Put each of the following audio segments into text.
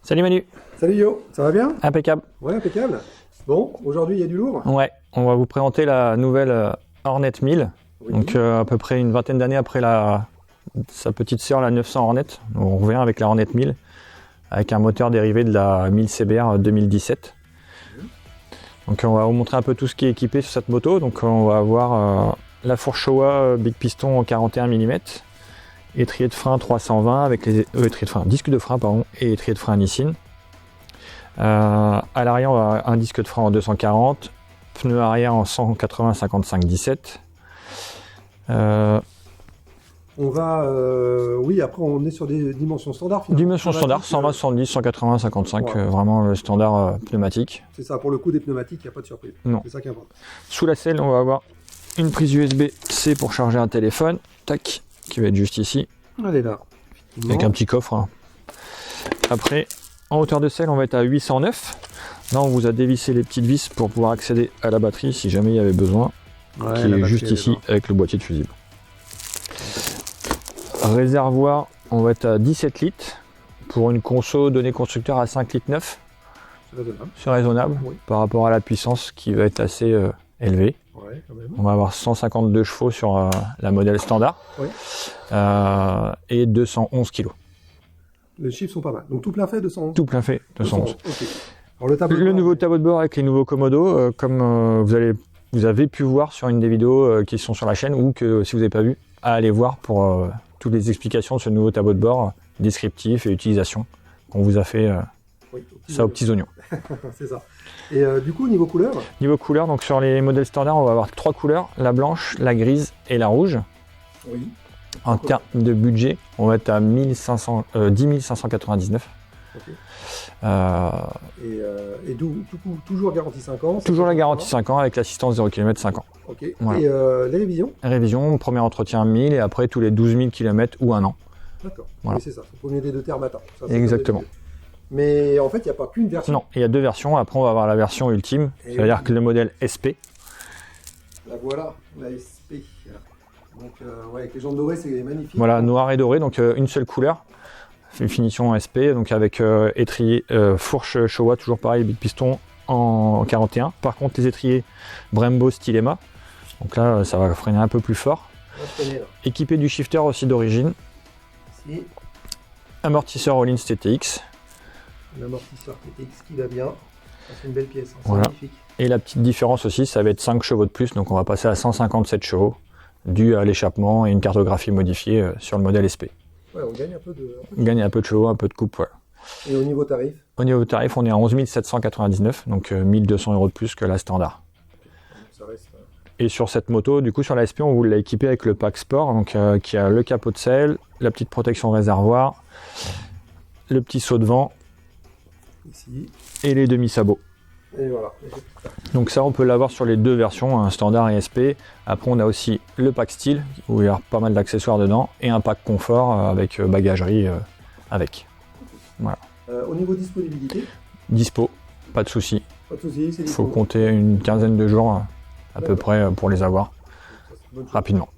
Salut Manu. Salut Yo, ça va bien? Impeccable. Ouais, impeccable. Bon, aujourd'hui il y a du lourd. Ouais, on va vous présenter la nouvelle Hornet 1000. Oui. Donc à peu près une vingtaine d'années après sa petite sœur, la 900 Hornet. Donc, on revient avec la Hornet 1000, avec un moteur dérivé de la 1000 CBR 2017. Donc on va vous montrer un peu tout ce qui est équipé sur cette moto. Donc on va avoir la fourche Showa Big Piston en 41 mm, étrier de frein 320 avec les étriers de frein, disque de frein pardon, et étrier de frein Nissin. À l'arrière on va avoir un disque de frein en 240, pneu arrière en 180 55 17. On va, oui, après on est sur des dimensions standards. Dimension standard, 120, 110, 180, 55, ouais. Vraiment le standard pneumatique. C'est ça, pour le coup des pneumatiques, il n'y a pas de surprise. Non. C'est ça qui importe. Sous la selle, on va avoir une prise USB-C pour charger un téléphone, tac, qui va être juste ici. Elle est là. Avec un petit coffre. Hein. Après, en hauteur de selle, on va être à 809. Là, on vous a dévissé les petites vis pour pouvoir accéder à la batterie si jamais il y avait besoin. Ouais, qui est juste ici avec le boîtier de fusible. Réservoir, on va être à 17 litres pour une conso donnée constructeur à 5 litres 9. C'est raisonnable oui. Par rapport à la puissance qui va être assez élevée. Ouais, quand même. On va avoir 152 chevaux sur la modèle standard oui. Et 211 kg. Les chiffres sont pas mal. Donc tout plein fait 211. Tout plein fait 211. Okay. Alors, le nouveau tableau de bord avec les nouveaux Komodo, comme vous avez pu voir sur une des vidéos qui sont sur la chaîne ou que si vous n'avez pas vu, à aller voir pour toutes les explications de ce nouveau tableau de bord, descriptif et utilisation qu'on vous a fait oui, ça aux petits oignons. C'est ça. Et du coup, niveau couleur? Niveau couleur, donc sur les modèles standards, on va avoir 3 couleurs, la blanche, la grise et la rouge. Oui. En termes de budget, on va être à 10 599. Okay. Et toujours garantie 5 ans. Toujours la garantie 5 ans avec l'assistance 0 km 5 ans. Ok. Voilà. Et les révisions? Révision, premier entretien 1000 et après tous les 12 000 km ou 1 an. D'accord. Voilà. Oui, c'est ça. Le premier des deux termes matin. Exactement. Mais en fait, il n'y a pas qu'une version. Non, il y a 2 versions. Après, on va avoir la version ultime. C'est-à-dire que le modèle SP. La voilà, la SP. Donc, ouais, avec les jantes dorées, c'est magnifique. Voilà, noir et doré, donc une seule couleur. Une finition SP, donc avec étrier, fourche Showa, toujours pareil, Big Piston en 41. Par contre, les étriers Brembo Stylema. Donc là, ça va freiner un peu plus fort. Équipé du shifter aussi d'origine. Ici. Amortisseur Öhlins TTX. L'amortisseur TTX qui va bien. C'est une belle pièce. Hein. Voilà. Magnifique. Et la petite différence aussi, ça va être 5 chevaux de plus. Donc on va passer à 157 chevaux, dû à l'échappement et une cartographie modifiée sur le modèle SP. Ouais, on gagne un peu de... On gagne un peu de chevaux, un peu de coupe. Ouais. Et au niveau tarif? Au niveau tarif, on est à 11 799, donc 1200 € de plus que la standard. Ça reste... Et sur cette moto, du coup sur la SP, on vous l'a équipé avec le pack sport, donc qui a le capot de selle, la petite protection réservoir, le petit saut de vent, ici, et les demi-sabots. Et voilà. Donc ça, on peut l'avoir sur les 2 versions, un standard et SP. Après, on a aussi le pack style, où il y a pas mal d'accessoires dedans, et un pack confort avec bagagerie avec. Voilà. Au niveau disponibilité? Dispo, pas de souci. Pas de souci, c'est il faut compter une quinzaine de jours à peu près pour les avoir rapidement.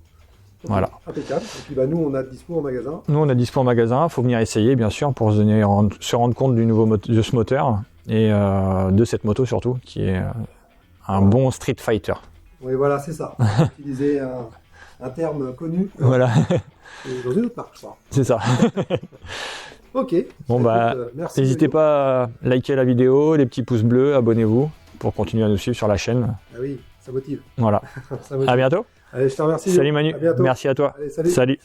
Okay. Voilà. Impeccable. Et puis bah, nous, on a dispo en magasin. Nous, on a dispo en magasin. Il faut venir essayer, bien sûr, pour se rendre compte de ce moteur et de cette moto surtout, qui est un bon Street Fighter. Oui, voilà, c'est ça. Utiliser un terme connu. Voilà. Dans une autre marque, je crois. C'est ça. Ok. Bon, bah, n'hésitez pas à liker la vidéo, les petits pouces bleus, abonnez-vous pour continuer à nous suivre sur la chaîne. Ah oui, ça motive. Voilà. Ça motive. À bientôt. Allez, je te remercie. Salut Manu. À bientôt. Merci à toi. Allez, salut. Salut.